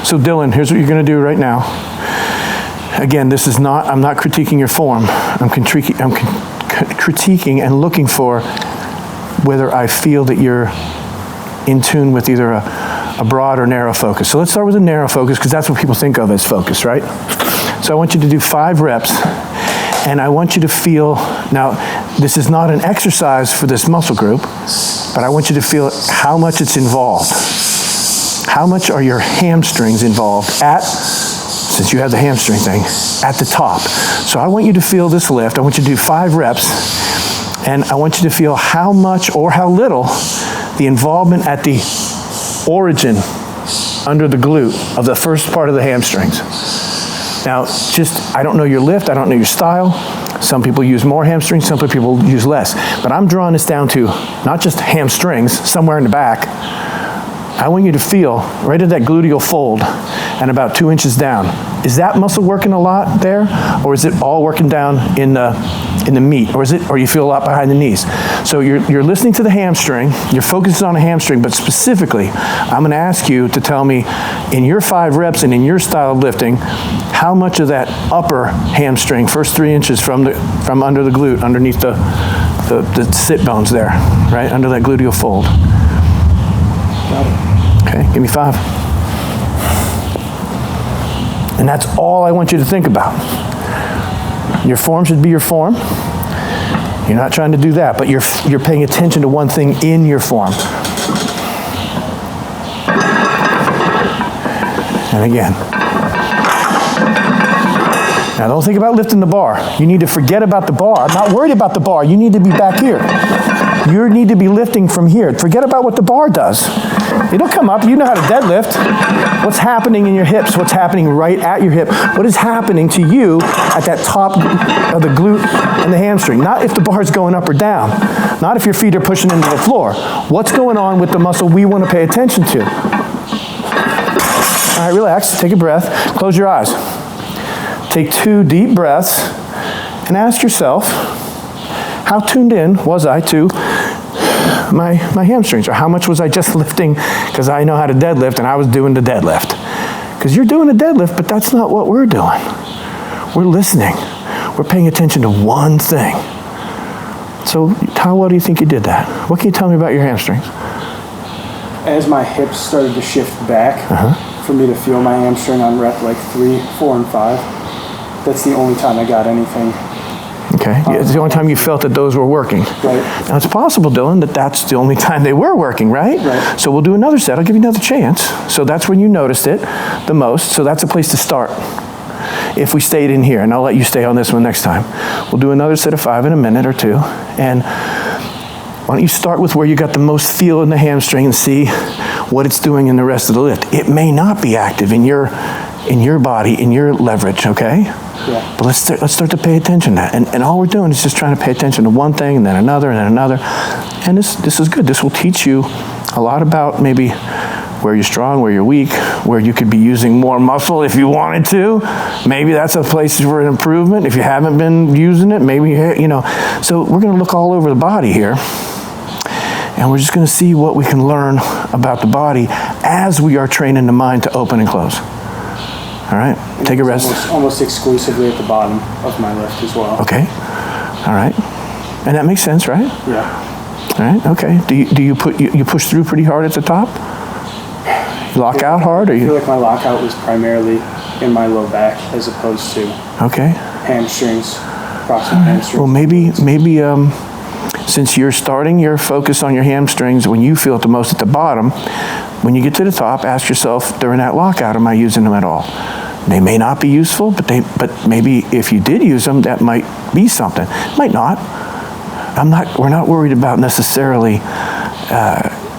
So Dylan, here's what you're going to do right now. Again, I'm not critiquing your form. I'm critiquing and looking for whether I feel that you're in tune with either a broad or narrow focus. So let's start with a narrow focus, because that's what people think of as focus, right? So I want you to do 5 reps, and I want you to feel, now this is not an exercise for this muscle group, but I want you to feel how much it's involved. How much are your hamstrings involved since you have the hamstring thing, at the top. So I want you to feel this lift. I want you to do 5 reps, and I want you to feel how much or how little the involvement at the origin under the glute of the first part of the hamstrings. Now, I don't know your lift, I don't know your style. Some people use more hamstrings, some people use less. But I'm drawing this down to not just hamstrings, somewhere in the back. I want you to feel right at that gluteal fold and about 2 inches down. Is that muscle working a lot there, or is it all working down in the meat, or you feel a lot behind the knees? So you're listening to the hamstring, you're focusing on a hamstring, but specifically, I'm going to ask you to tell me in your 5 reps and in your style of lifting, how much of that upper hamstring, first 3 inches from under the glute, underneath the sit bones there, right under that gluteal fold. Got it. Okay, give me 5. And that's all I want you to think about. Your form should be your form. You're not trying to do that, but you're paying attention to one thing in your form. And again. Now don't think about lifting the bar. You need to forget about the bar. I'm not worried about the bar. You need to be back here. You need to be lifting from here. Forget about what the bar does. It'll come up. You know how to deadlift. What's happening in your hips? What's happening right at your hip? What is happening to you at that top of the glute and the hamstring? Not if the bar's going up or down. Not if your feet are pushing into the floor. What's going on with the muscle we want to pay attention to? All right, relax. Take a breath. Close your eyes. Take 2 deep breaths and ask yourself, how tuned in was I to my hamstrings? Or how much was I just lifting because I know how to deadlift and I was doing the deadlift? Because you're doing a deadlift, but that's not what we're doing. We're listening. We're paying attention to one thing. So how well do you think you did that? What can you tell me about your hamstrings? As my hips started to shift back, for me to feel my hamstring on rep like 3, 4, and 5, that's the only time I got anything. Okay, it's the only time you felt that those were working. Right. Now it's possible, Dylan, that's the only time they were working, right? Right. So we'll do another set. I'll give you another chance. So that's when you noticed it the most. So that's a place to start. If we stayed in here, and I'll let you stay on this one next time. We'll do another set of 5 in a minute or 2. And why don't you start with where you got the most feel in the hamstring and see what it's doing in the rest of the lift. It may not be active in your body, in your leverage, okay? Yeah. But let's start to pay attention to that. And all we're doing is just trying to pay attention to one thing and then another and then another. And this is good. This will teach you a lot about maybe where you're strong, where you're weak, where you could be using more muscle if you wanted to. Maybe that's a place for an improvement. If you haven't been using it, maybe, So we're going to look all over the body here. And we're just going to see what we can learn about the body as we are training the mind to open and close. All right, take a rest. Almost exclusively at the bottom of my lift as well. Okay, all right. And that makes sense, right? Yeah. All right, okay. Do you push through pretty hard at the top? You lock out hard? I feel like my lockout was primarily in my low back as opposed to hamstrings, proximal hamstrings. Well, maybe since you're starting your focus on your hamstrings when you feel it the most at the bottom, when you get to the top, ask yourself, during that lockout, am I using them at all? They may not be useful, but maybe if you did use them, that might be something. Might not. We're not worried about necessarily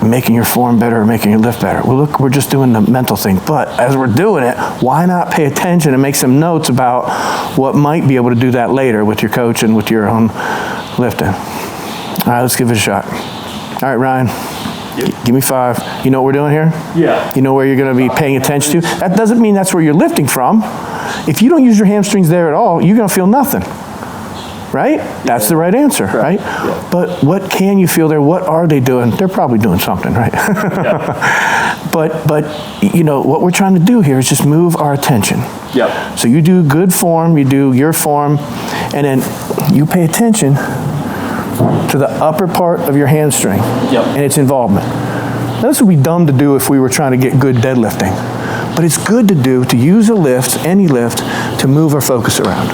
making your form better or making your lift better. We're just doing the mental thing. But as we're doing it, why not pay attention and make some notes about what might be able to do that later with your coach and with your own lifting. All right, let's give it a shot. All right, Ryan. Give me 5. You know what we're doing here? Yeah. You know where you're going to be paying attention to? That doesn't mean that's where you're lifting from. If you don't use your hamstrings there at all, you're going to feel nothing. Right? That's the right answer, right? Yeah. But what can you feel there? What are they doing? They're probably doing something, right? Yeah. But you know, what we're trying to do here is just move our attention. Yep. So you do good form, you do your form, and then you pay attention to the upper part of your hamstring and its involvement. Now, this would be dumb to do if we were trying to get good deadlifting, but it's good to do, to use a lift, any lift, to move our focus around.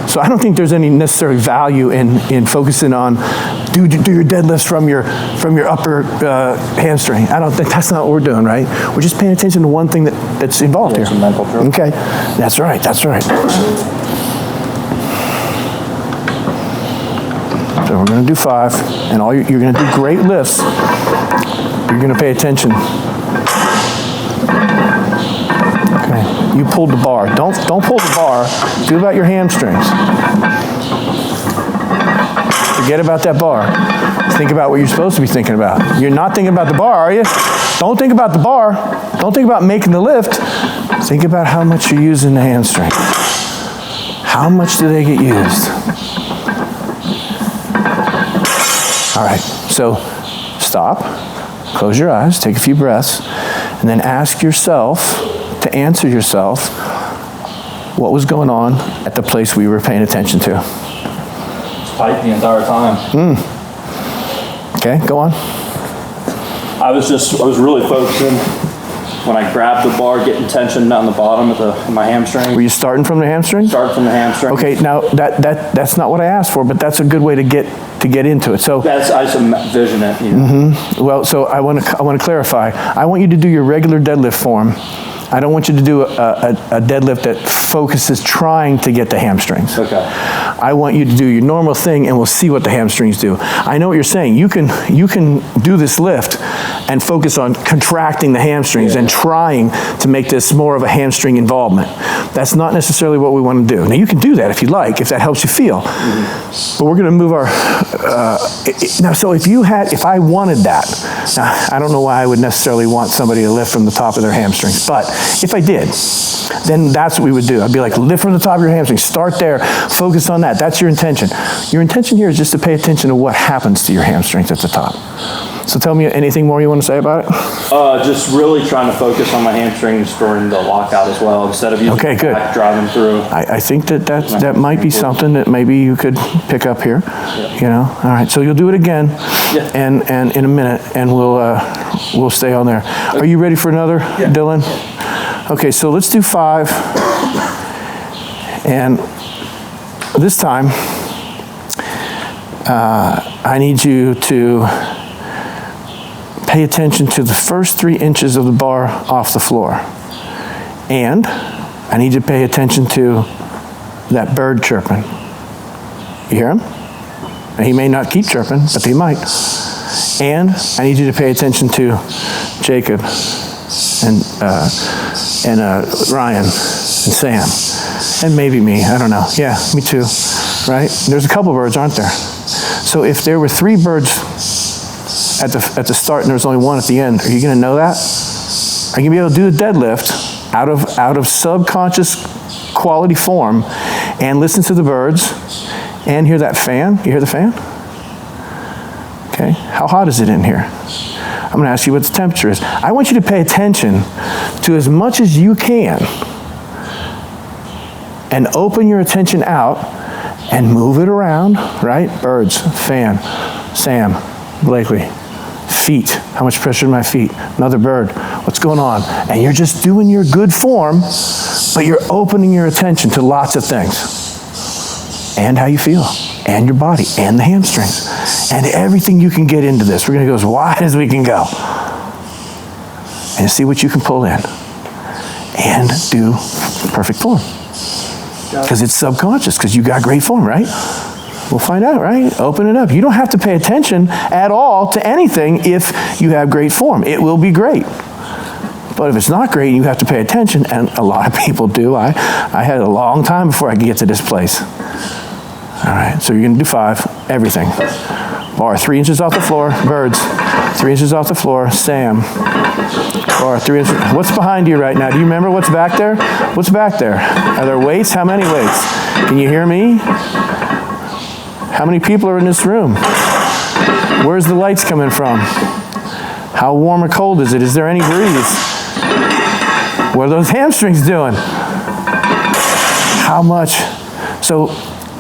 So I don't think there's any necessary value in focusing on do your deadlifts from your upper hamstring. I don't think that's not what we're doing, right? We're just paying attention to one thing that's involved here. Some mental drill. Okay, that's right. So we're going to do 5, and you're going to do great lifts. You're going to pay attention. Okay, you pulled the bar. Don't pull the bar. Do about your hamstrings. Forget about that bar. Think about what you're supposed to be thinking about. You're not thinking about the bar, are you? Don't think about the bar. Don't think about making the lift. Think about how much you're using the hamstring. How much do they get used? All right, so stop, close your eyes, take a few breaths, and then ask yourself to answer yourself what was going on at the place we were paying attention to. Tight the entire time. Okay, go on. I was really focusing when I grabbed the bar, getting tension down the bottom of my hamstring. Were you starting from the hamstring? Start from the hamstring. Okay, now that's not what I asked for, but that's a good way to get into it. So I just envision it. You know? well, so I want to clarify. I want you to do your regular deadlift form. I don't want you to do a deadlift that focuses trying to get the hamstrings. Okay. I want you to do your normal thing, and we'll see what the hamstrings do. I know what you're saying. You can do this lift and focus on contracting the hamstrings and trying to make this more of a hamstring involvement. That's not necessarily what we want to do. Now, you can do that if you like, if that helps you feel. But we're going to move our now. So if I wanted that, now I don't know why I would necessarily want somebody to lift from the top of their hamstrings, but if I did, then that's what we would do. I'd be like, lift from the top of your hamstring. Start there. Focus on that. That's your intention. Your intention here is just to pay attention to what happens to your hamstrings at the top. So tell me anything more you want to say about it? Just really trying to focus on my hamstrings during the lockout as well, instead of using the back driving through. I think that might be something that maybe you could pick up here. You know. All right. So you'll do it again, and in a minute, and we'll stay on there. Are you ready for another, Dylan? Okay. So let's do 5, and this time I need you to pay attention to the first 3 inches of the bar off the floor. And I need you to pay attention to that bird chirping. You hear him? Now, he may not keep chirping, but he might. And I need you to pay attention to Jacob and Ryan and Sam. And maybe me, I don't know. Yeah, me too, right? There's a couple birds, aren't there? So if there were 3 birds at the start and there's only 1 at the end, are you going to know that? Are you going to be able to do the deadlift out of subconscious quality form and listen to the birds and hear that fan? You hear the fan? Okay. How hot is it in here? I'm going to ask you what the temperature is. I want you to pay attention to as much as you can and open your attention out and move it around, right? Birds, fan, Sam, Blakley. Feet, how much pressure in my feet? Another bird, what's going on? And you're just doing your good form, but you're opening your attention to lots of things. And how you feel, and your body, and the hamstrings, and everything you can get into this. We're going to go as wide as we can go. And see what you can pull in. And do perfect form. Because it's subconscious, because you got great form, right? We'll find out, right? Open it up. You don't have to pay attention at all to anything if you have great form. It will be great. But if it's not great, you have to pay attention, and a lot of people do. I had a long time before I could get to this place. All right, so you're going to do 5, everything. Bar 3 inches off the floor, birds. 3 inches off the floor, Sam. Bar 3 inches. What's behind you right now? Do you remember what's back there? What's back there? Are there weights? How many weights? Can you hear me? How many people are in this room? Where's the lights coming from? How warm or cold is it? Is there any breeze? What are those hamstrings doing? How much? So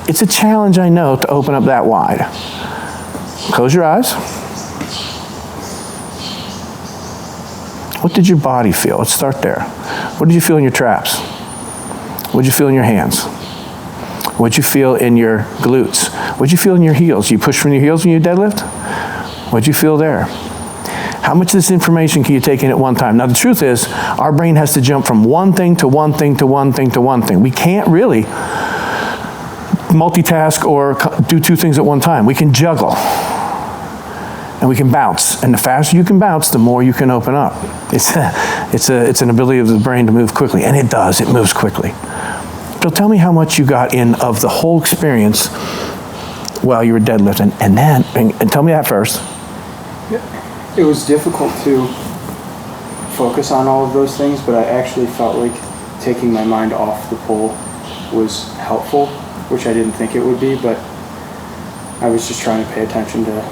it's a challenge, I know, to open up that wide. Close your eyes. What did your body feel? Let's start there. What did you feel in your traps? What did you feel in your hands? What did you feel in your glutes? What did you feel in your heels? You push from your heels when you deadlift? What did you feel there? How much of this information can you take in at one time? Now the truth is, our brain has to jump from one thing to one thing to one thing to one thing. We can't really multitask or do two things at one time. We can juggle. And we can bounce. And the faster you can bounce, the more you can open up. It's an ability of the brain to move quickly. And it does. It moves quickly. So tell me how much you got in of the whole experience while you were deadlifting. And tell me that first. It was difficult to focus on all of those things, but I actually felt like taking my mind off the pull was helpful, which I didn't think it would be, but I was just trying to pay attention to,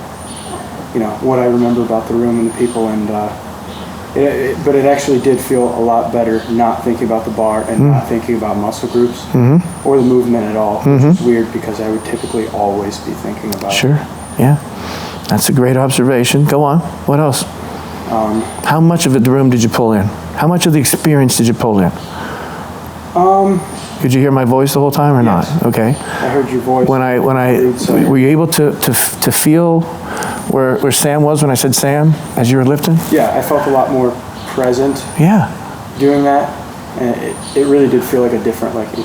what I remember about the room and the people, and but it actually did feel a lot better not thinking about the bar and not thinking about muscle groups or the movement at all, which is weird because I would typically always be thinking about it. Sure, yeah. That's a great observation. Go on. What else? How much of the room did you pull in? How much of the experience did you pull in? Could you hear my voice the whole time or Yes. not? Okay. I heard your voice. Were you able to feel where Sam was when I said Sam as you were lifting? Yeah, I felt a lot more present Yeah. doing that, and it really did feel like a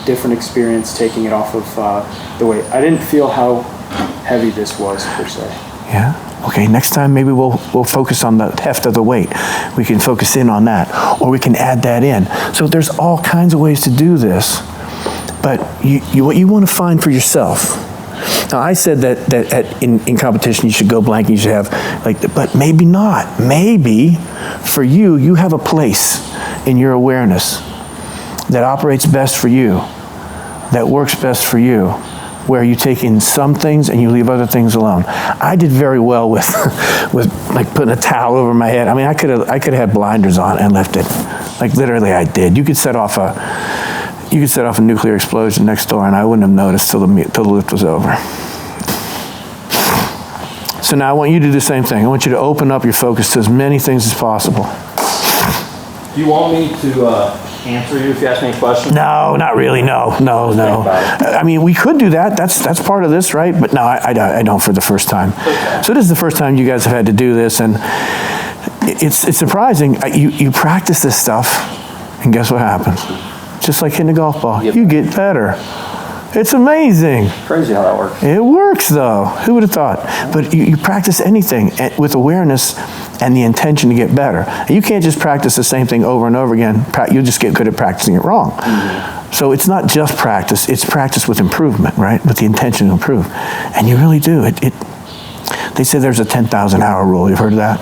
different experience taking it off of the weight. I didn't feel how heavy this was per se. Yeah. Okay, next time maybe we'll focus on the heft of the weight. We can focus in on that, or we can add that in. So there's all kinds of ways to do this, but what you want to find for yourself. Now I said that in competition you should go blank, you should have but maybe not. Maybe for you have a place in your awareness that operates best for you, that works best for you, where you take in some things and you leave other things alone. I did very well with like putting a towel over my head. I mean, I could have had blinders on and lifted. Like literally, I did. You could set off a nuclear explosion next door, and I wouldn't have noticed till the lift was over. So now I want you to do the same thing. I want you to open up your focus to as many things as possible. Do you want me to answer you if you ask me a question? No, not really. No. I mean, we could do that. That's part of this, right? But no, I don't for the first time. Okay. So this is the first time you guys have had to do this, and it's surprising. You practice this stuff, and guess what happens? Just like hitting a golf ball, you get better. It's amazing. Crazy how that works. It works, though. Who would have thought? But you practice anything with awareness and the intention to get better. And you can't just practice the same thing over and over again. You'll just get good at practicing it wrong. Mm-hmm. So it's not just practice. It's practice with improvement, right? With the intention to improve. And you really do. They say there's a 10,000 hour rule. You've heard of that?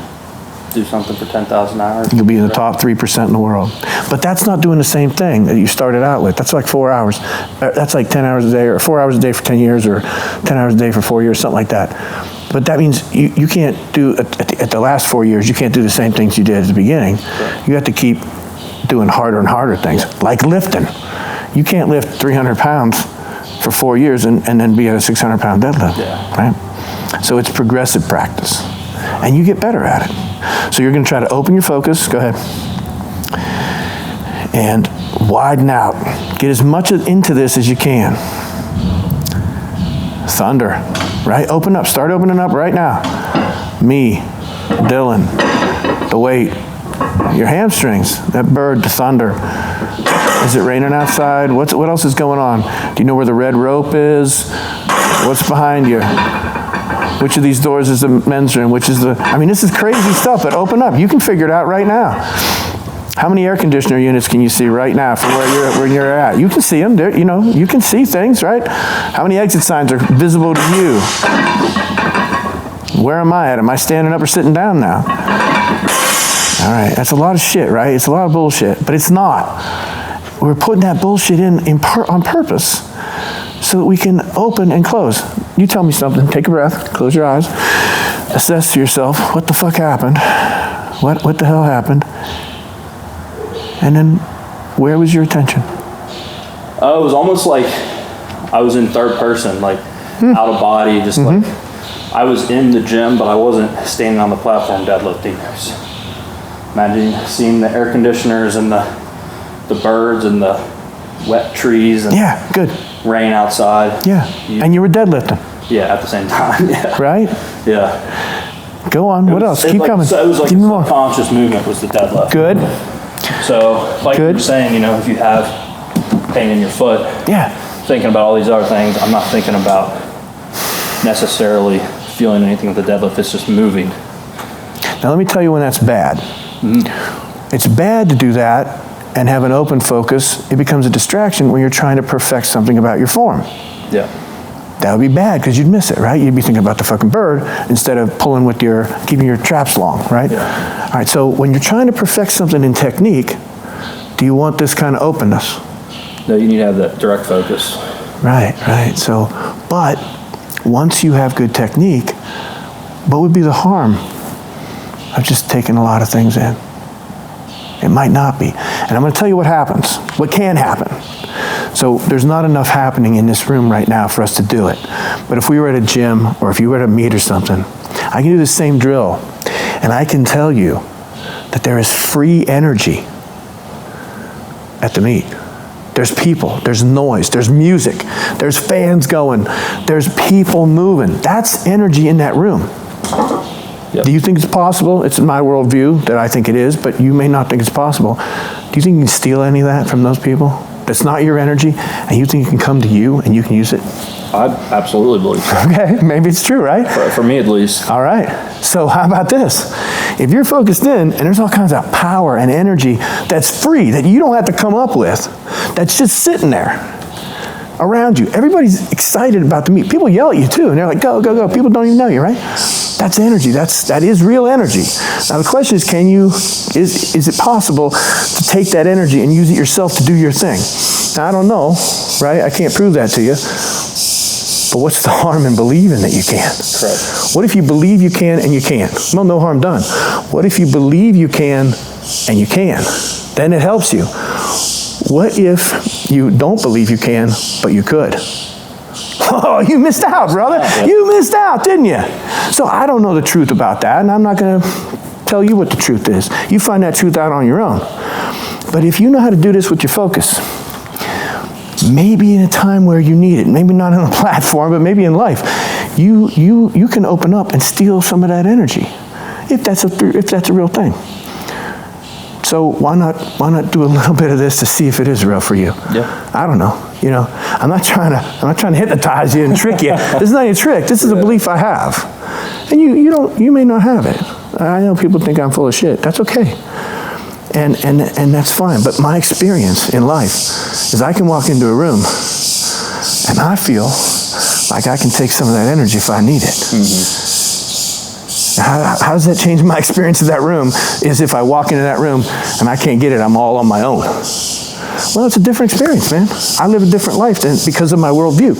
Do something for 10,000 hours. You'll be in the top 3% in the world. But that's not doing the same thing that you started out with. That's like 4 hours. That's like 10 hours a day, or 4 hours a day for 10 years, or 10 hours a day for 4 years, something like that. But that means you can't do, at the last 4 years, you can't do the same things you did at the beginning. Right. You have to keep doing harder and harder things, like lifting. You can't lift 300 pounds for 4 years and then be at a 600-pound deadlift, right? So it's progressive practice. And you get better at it. So you're going to try to open your focus. Go ahead. And widen out. Get as much into this as you can. Thunder, right? Open up. Start opening up right now. Me, Dylan, the weight, your hamstrings, that bird, the thunder. Is it raining outside? What else is going on? Do you know where the red rope is? What's behind you? Which of these doors is the men's room? This is crazy stuff, but open up. You can figure it out right now. How many air conditioner units can you see right now from where you're at? You can see them. You can see things, right? How many exit signs are visible to you? Where am I at? Am I standing up or sitting down now? All right, that's a lot of shit, right? It's a lot of bullshit, but it's not. We're putting that bullshit in on purpose so that we can open and close. You tell me something. Take a breath. Close your eyes. Assess to yourself, what the fuck happened? What the hell happened? And then where was your attention? It was almost like I was in third person, like out of body, just like I was in the gym, but I wasn't standing on the platform deadlifting. Imagine seeing the air conditioners and the birds and the wet trees and good. rain outside. And you were deadlifting. Yeah, at the same time. Yeah. Right? Yeah. Go on. What else? Keep coming. So it was like Give me a more. subconscious movement was the deadlift. Good. So like you were saying, you know, if you have pain in your foot, thinking about all these other things, I'm not thinking about necessarily feeling anything with the deadlift. It's just moving. Now let me tell you when that's bad. It's bad to do that and have an open focus. It becomes a distraction when you're trying to perfect something about your form. Yeah. That would be bad because you'd miss it, right? You'd be thinking about the fucking bird instead of pulling with keeping your traps long, right? Yeah. All right, so when you're trying to perfect something in technique, do you want this kind of openness? No, you need to have that direct focus. Right. So, but once you have good technique, what would be the harm of just taking a lot of things in? It might not be. And I'm going to tell you what happens, what can happen. So there's not enough happening in this room right now for us to do it. But if we were at a gym or if you were at a meet or something, I can do the same drill. And I can tell you that there is free energy at the meet. There's people, there's noise, there's music, there's fans going, there's people moving. That's energy in that room. Yep. Do you think it's possible? It's my worldview that I think it is, but you may not think it's possible. Do you think you can steal any of that from those people? That's not your energy, and you think it can come to you and you can use it? I absolutely believe so. Okay, maybe it's true, right? For me at least. All right, so how about this? If you're focused in, and there's all kinds of power and energy that's free, that you don't have to come up with, that's just sitting there around you. Everybody's excited about the meet. People yell at you too, and they're like, go, go, go. People don't even know you, right? That's energy. That is real energy. Now the question is, is it possible to take that energy and use it yourself to do your thing? Now I don't know, right? I can't prove that to you. But what's the harm in believing that you can? Correct. What if you believe you can and you can't? Well, no harm done. What if you believe you can and you can? Then it helps you. What if you don't believe you can, but you could? Oh, you missed out, brother. You missed out, didn't you? So I don't know the truth about that, and I'm not going to tell you what the truth is. You find that truth out on your own. But if you know how to do this with your focus, maybe in a time where you need it, maybe not on a platform, but maybe in life, you can open up and steal some of that energy, if that's a real thing. So why not do a little bit of this to see if it is real for you? Yeah. I don't know. You know, I'm not trying to hypnotize you and trick you. This is not a trick. This is a belief I have, and you may not have it. I know people think I'm full of shit. That's okay, and that's fine. But my experience in life is I can walk into a room, and I feel like I can take some of that energy if I need it. Mm-hmm. How does that change my experience of that room? Is if I walk into that room and I can't get it, I'm all on my own. Well, it's a different experience, man. I live a different life because of my worldview.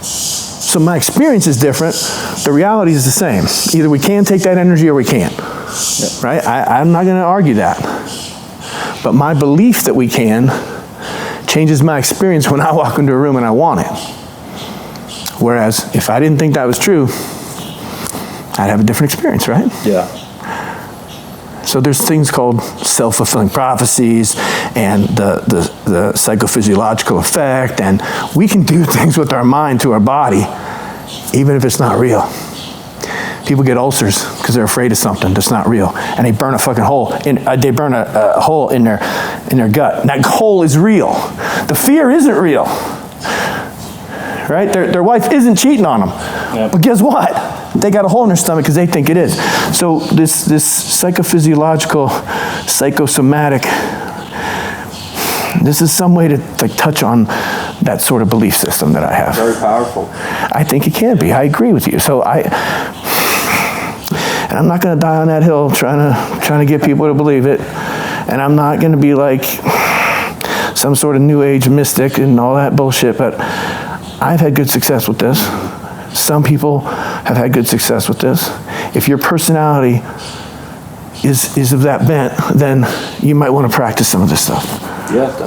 So my experience is different. The reality is the same. Either we can take that energy or we can't. Yep. Right? I'm not going to argue that. But my belief that we can changes my experience when I walk into a room and I want it. Whereas if I didn't think that was true, I'd have a different experience, right? Yeah. So there's things called self-fulfilling prophecies and the psychophysiological effect, and we can do things with our mind to our body, even if it's not real. People get ulcers because they're afraid of something that's not real, and they burn a fucking hole. They burn a hole in their gut. And that hole is real. The fear isn't real, right? Their wife isn't cheating on them, but guess what? They got a hole in their stomach because they think it is. So this psychophysiological, psychosomatic, this is some way to touch on that sort of belief system that I have. Very powerful. I think it can be. I agree with you. So and I'm not going to die on that hill trying to get people to believe it. And I'm not going to be like some sort of new age mystic and all that bullshit. But I've had good success with this. Some people have had good success with this. If your personality is of that bent, then you might want to practice some of this stuff. Yeah, definitely.